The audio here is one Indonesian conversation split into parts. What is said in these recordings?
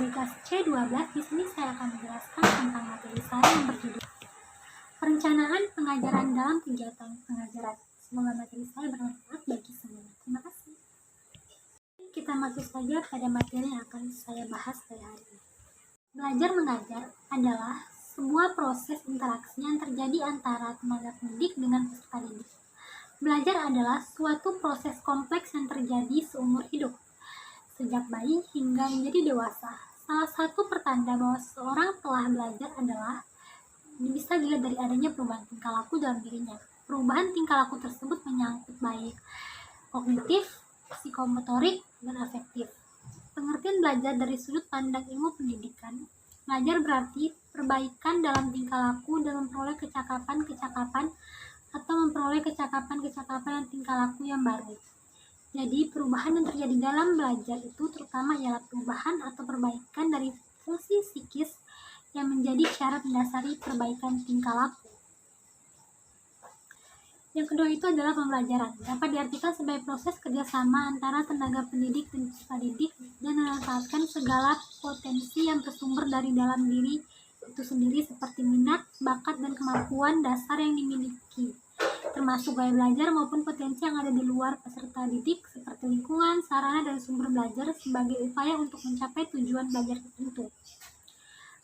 dari kelas C12. Di sini saya akan menjelaskan tentang materi saya yang berjudul Perencanaan Pengajaran dalam Kegiatan Pengajaran. Semoga materi saya bermanfaat bagi semua. Terima kasih. Kita masuk saja pada materi yang akan saya bahas pada hari ini. Belajar mengajar adalah sebuah proses interaksi yang terjadi antara tenaga pendidik dengan peserta didik. Belajar adalah suatu proses kompleks yang terjadi seumur hidup, sejak bayi hingga menjadi dewasa. Salah satu pertanda bahwa seseorang telah belajar adalah bisa dilihat dari adanya perubahan tingkah laku dalam dirinya. Perubahan tingkah laku tersebut menyangkut baik kognitif, psikomotorik, dan afektif. Pengertian belajar dari sudut pandang ilmu pendidikan. Belajar berarti perbaikan dalam tingkah laku dan memperoleh kecakapan-kecakapan atau memperoleh kecakapan-kecakapan dan tingkah laku yang baru. Jadi, perubahan yang terjadi dalam belajar itu terutama ialah perubahan atau perbaikan dari fungsi psikis yang menjadi syarat mendasari perbaikan tingkah laku. Yang kedua itu adalah pembelajaran. Dapat diartikan sebagai proses kerjasama antara tenaga pendidik dan peserta didik dan memanfaatkan segala potensi yang bersumber dari dalam diri itu sendiri seperti minat, bakat, dan kemampuan dasar yang dimiliki, termasuk gaya belajar maupun potensi yang ada di luar peserta didik seperti lingkungan, sarana, dan sumber belajar sebagai upaya untuk mencapai tujuan belajar tertentu.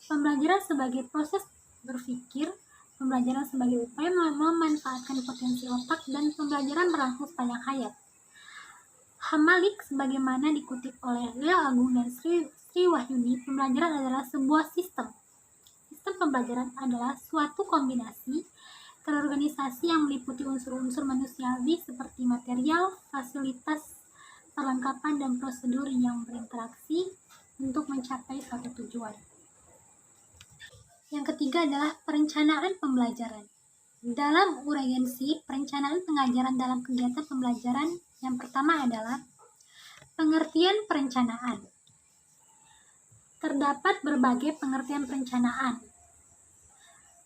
Pembelajaran sebagai proses berpikir, pembelajaran sebagai upaya memanfaatkan potensi otak, dan pembelajaran berlangsung sepanjang hayat. Hamalik sebagaimana dikutip oleh Leo Agung dan Sri Wahyuni, pembelajaran adalah sebuah sistem. Sistem pembelajaran adalah suatu kombinasi terorganisasi yang meliputi unsur-unsur manusiawi seperti material, fasilitas, perlengkapan, dan prosedur yang berinteraksi untuk mencapai suatu tujuan. Yang ketiga adalah perencanaan pembelajaran. Dalam urgensi perencanaan pengajaran dalam kegiatan pembelajaran, yang pertama adalah pengertian perencanaan. Terdapat berbagai pengertian perencanaan.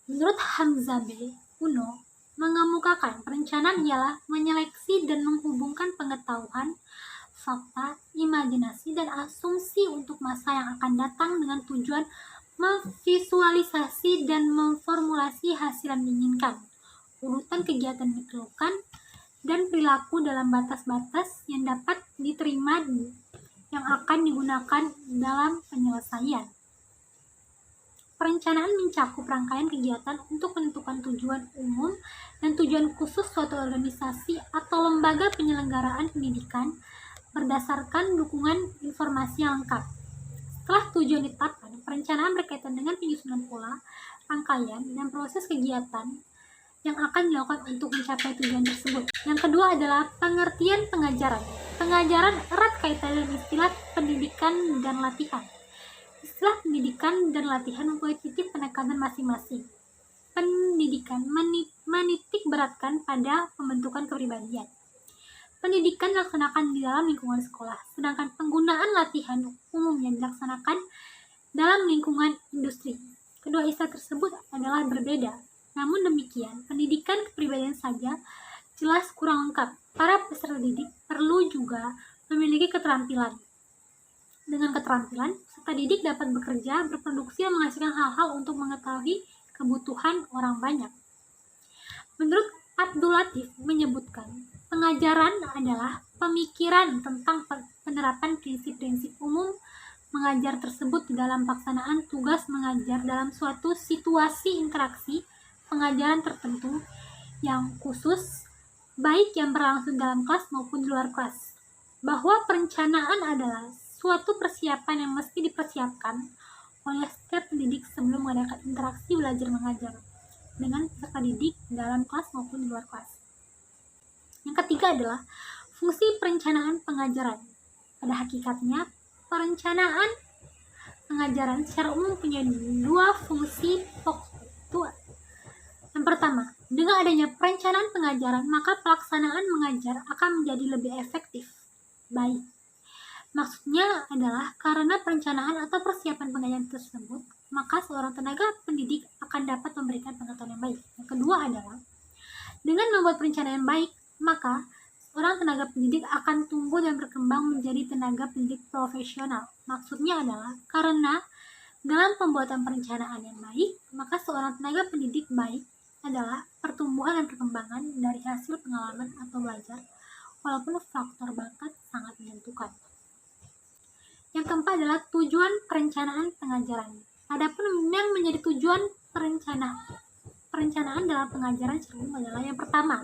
Menurut Hamzah B. Uno, mengemukakan perencanaan ialah menyeleksi dan menghubungkan pengetahuan, fakta, imajinasi, dan asumsi untuk masa yang akan datang dengan tujuan memvisualisasi dan memformulasi hasil yang diinginkan, urutan kegiatan diperlukan, dan perilaku dalam batas-batas yang dapat diterima yang akan digunakan dalam penyelesaian. Perencanaan mencakup rangkaian kegiatan untuk menentukan tujuan umum dan tujuan khusus suatu organisasi atau lembaga penyelenggaraan pendidikan berdasarkan dukungan informasi yang lengkap. Setelah tujuan ditetapkan, perencanaan berkaitan dengan penyusunan pola, rangkaian, dan proses kegiatan yang akan dilakukan untuk mencapai tujuan tersebut. Yang kedua adalah pengertian pengajaran. Pengajaran erat kaitannya dengan istilah pendidikan dan latihan. Istilah pendidikan dan latihan mempunyai titik penekanan masing-masing. Pendidikan menitik beratkan pada pembentukan kepribadian. Pendidikan dilaksanakan di dalam lingkungan sekolah, sedangkan penggunaan latihan umumnya dilaksanakan dalam lingkungan industri. Kedua istilah tersebut adalah berbeda. Namun demikian, pendidikan kepribadian saja jelas kurang lengkap. Para peserta didik perlu juga memiliki keterampilan. Dengan keterampilan, peserta didik dapat bekerja, berproduksi, dan menghasilkan hal-hal untuk mengetahui kebutuhan orang banyak. Menurut Abdul Latif menyebutkan, pengajaran adalah pemikiran tentang penerapan prinsip-prinsip umum mengajar tersebut di dalam pelaksanaan tugas mengajar dalam suatu situasi interaksi pengajaran tertentu yang khusus, baik yang berlangsung dalam kelas maupun di luar kelas. Bahwa perencanaan adalah suatu persiapan yang mesti dipersiapkan oleh setiap pendidik sebelum mengadakan interaksi belajar mengajar dengan peserta didik dalam kelas maupun di luar kelas. Yang ketiga adalah fungsi perencanaan pengajaran. Pada hakikatnya, perencanaan pengajaran secara umum punya dua fungsi pokok. Yang pertama, dengan adanya perencanaan pengajaran, maka pelaksanaan mengajar akan menjadi lebih efektif. Baik. Maksudnya adalah karena perencanaan atau persiapan pengajaran tersebut, maka seorang tenaga pendidik akan dapat memberikan pengetahuan yang baik. Yang kedua adalah, dengan membuat perencanaan yang baik, maka seorang tenaga pendidik akan tumbuh dan berkembang menjadi tenaga pendidik profesional. Maksudnya adalah karena dalam pembuatan perencanaan yang baik, maka seorang tenaga pendidik baik adalah pertumbuhan dan perkembangan dari hasil pengalaman atau belajar, walaupun faktor bakat sangat menentukan. Yang keempat adalah tujuan perencanaan pengajaran. Adapun yang menjadi tujuan perencanaan dalam pengajaran secara umum adalah yang pertama,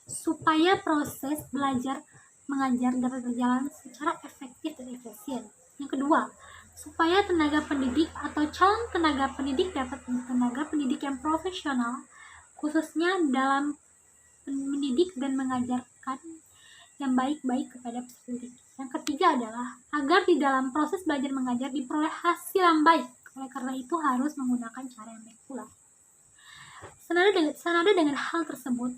supaya proses belajar mengajar dapat berjalan secara efektif dan efisien. Yang kedua, supaya tenaga pendidik atau calon tenaga pendidik dapat menjadi tenaga pendidik yang profesional, khususnya dalam mendidik dan mengajarkan yang baik-baik kepada peserta didik. Yang ketiga adalah agar di dalam proses belajar mengajar diperoleh hasil yang baik. Oleh karena itu harus menggunakan cara yang baik pula. Senada dengan hal tersebut,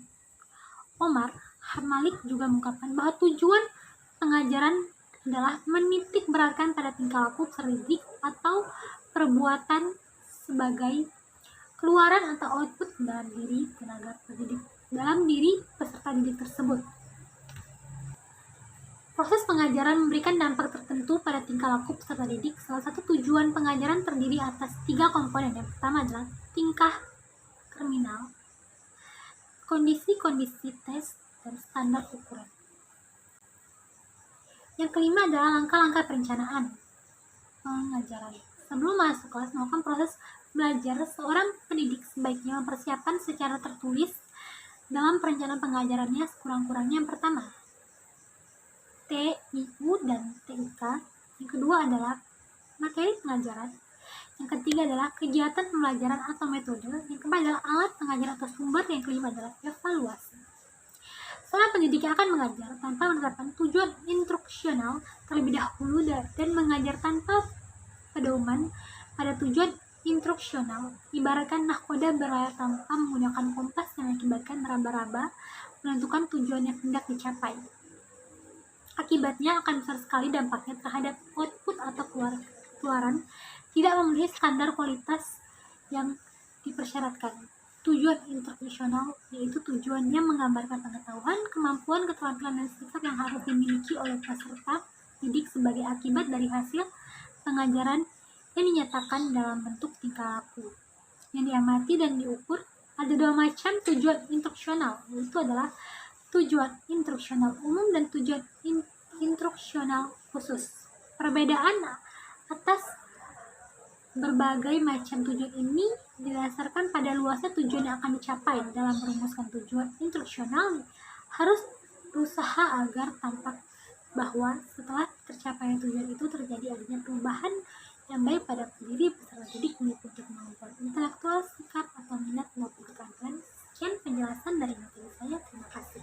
Omar Malik juga mengungkapkan bahwa tujuan pengajaran adalah menitik beratkan pada tingkah laku peserta didik atau perbuatan sebagai keluaran atau output dalam diri peserta didik tersebut. Proses pengajaran memberikan dampak tertentu pada tingkah laku peserta didik. Salah satu tujuan pengajaran terdiri atas 3 komponen. Yang pertama adalah tingkah kriminal, kondisi-kondisi tes, dan standar ukuran. Yang kelima adalah langkah-langkah perencanaan pengajaran. Sebelum masuk kelas melakukan proses belajar, seorang pendidik sebaiknya mempersiapkan secara tertulis dalam perencanaan pengajarannya sekurang-kurangnya yang pertama, TIU dan TIK. Yang kedua adalah materi pengajaran. Yang ketiga adalah kegiatan pembelajaran atau metode. Yang keempat adalah alat pengajaran atau sumber. Yang kelima adalah evaluasi. Seorang pendidik yang akan mengajar tanpa menetapkan tujuan instruksional terlebih dahulu dan mengajar tanpa pedoman pada tujuan instruksional, ibaratkan nahkoda berlayar tanpa menggunakan kompas yang mengakibatkan meraba-raba menentukan tujuan yang hendak dicapai. Akibatnya akan besar sekali dampaknya terhadap output atau keluaran tidak memenuhi standar kualitas yang dipersyaratkan. Tujuan instruksional yaitu tujuan yang menggambarkan pengetahuan, kemampuan, keterampilan, dan sikap yang harus dimiliki oleh peserta didik sebagai akibat dari hasil pengajaran yang dinyatakan dalam bentuk tingkah laku yang diamati dan diukur. Ada 2 macam tujuan instruksional, yaitu adalah tujuan instruksional umum dan tujuan instruksional khusus. Perbedaan atas berbagai macam tujuan ini didasarkan pada luasnya tujuan yang akan dicapai. Dalam merumuskan tujuan instruksional, harus berusaha agar tampak bahwa setelah tercapainya tujuan itu terjadi adanya perubahan yang baik pada pendiri peserta didik meliputi kemampuan intelektual, sikap atau minat maupun keterampilan. Sekian penjelasan dari materi saya. Terima kasih.